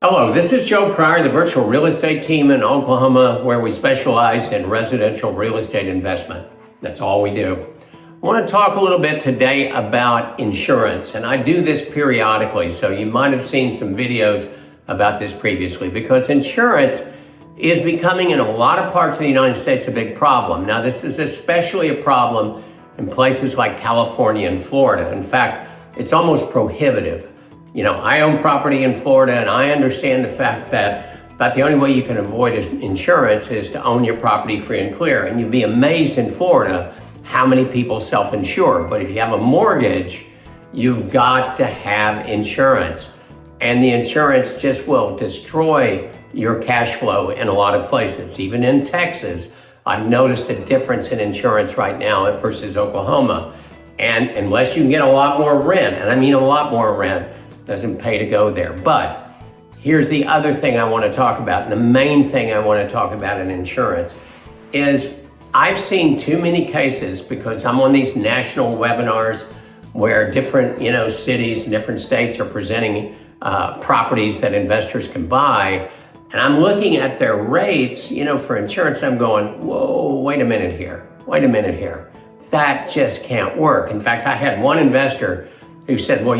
Hello, this is Joe Pryor, the virtual real estate team in Oklahoma, where we specialize in residential real estate investment. That's all we do. I want to talk a little bit today about insurance, and I do this periodically, so you might have seen some videos about this previously, because insurance is becoming, in a lot of parts of the United States, a big problem. Now, this is especially a problem in places like California and Florida. In fact, it's almost prohibitive. You know, I own property in Florida, and I understand the fact that about the only way you can avoid insurance is to own your property free and clear. And you'd be amazed in Florida how many people self-insure. But if you have a mortgage, you've got to have insurance. And the insurance just will destroy your cash flow in a lot of places. Even in Texas, I've noticed a difference in insurance right now versus Oklahoma. And unless you can get a lot more rent, and I mean a lot more rent, doesn't pay to go there. But here's the other thing I want to talk about, and the main thing I want to talk about in insurance is I've seen too many cases, because I'm on these national webinars where different cities and different states are presenting properties that investors can buy, and I'm looking at their rates for insurance. I'm going, whoa, wait a minute here. That just can't work. In fact, I had one investor who said, well,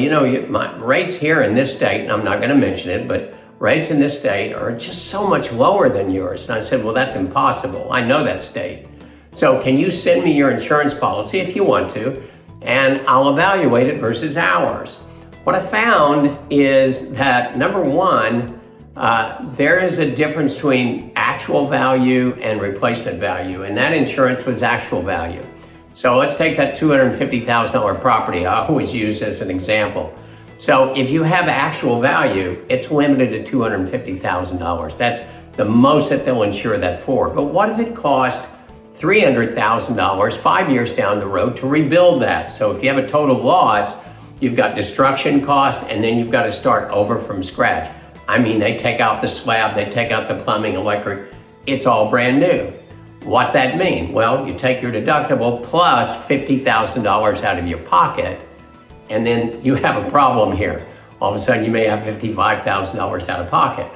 my rates here in this state, and I'm not going to mention it, but rates in this state are just so much lower than yours. And I said, well, that's impossible. I know that state. So can you send me your insurance policy if you want to, and I'll evaluate it versus ours. What I found is that, number one, there is a difference between actual value and replacement value, and that insurance was actual value. So let's take that $250,000 property I always use as an example. So if you have actual value, it's limited to $250,000. That's the most that they'll insure that for. But what if it cost $300,000 5 years down the road to rebuild that? So if you have a total loss, you've got destruction cost, and then you've got to start over from scratch. I mean, they take out the slab, they take out the plumbing, electric, it's all brand new. What that mean? Well, you take your deductible plus $50,000 out of your pocket, and then you have a problem here. All of a sudden, you may have $55,000 out of pocket.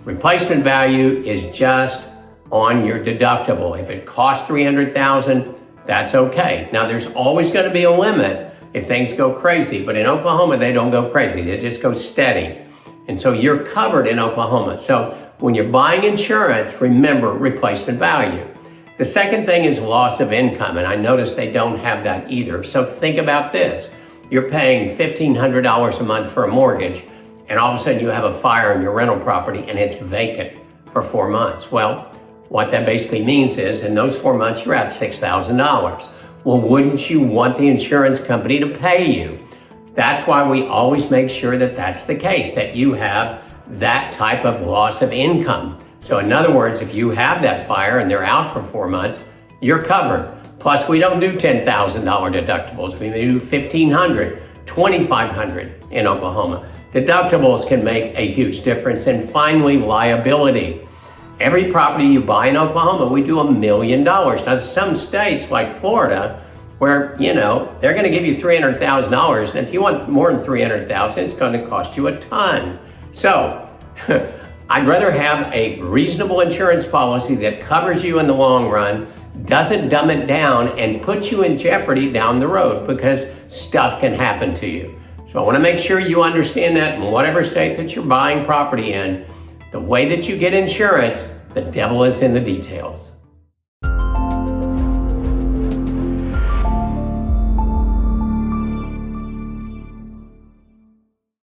Replacement value is just on your deductible. If it costs $300,000, that's okay. Now, there's always going to be a limit if things go crazy, but in Oklahoma, they don't go crazy. They just go steady. And so you're covered in Oklahoma. So when you're buying insurance, remember replacement value. The second thing is loss of income, and I notice they don't have that either. So think about this. You're paying $1,500 a month for a mortgage, and all of a sudden you have a fire in your rental property and it's vacant for 4 months. Well, what that basically means is in those 4 months, you're out $6,000. Well, wouldn't you want the insurance company to pay you? That's why we always make sure that that's the case, that you have that type of loss of income. So in other words, if you have that fire and they're out for 4 months, you're covered. Plus, we don't do $10,000 deductibles. We do $1,500, $2,500 in Oklahoma. Deductibles can make a huge difference. And finally, liability. Every property you buy in Oklahoma, we do $1 million. Now, some states like Florida, where, they're going to give you $300,000. And if you want more than $300,000, it's going to cost you a ton. So I'd rather have a reasonable insurance policy that covers you in the long run, doesn't dumb it down, and put you in jeopardy down the road, because stuff can happen to you. So I want to make sure you understand that in whatever state that you're buying property in, the way that you get insurance, the devil is in the details.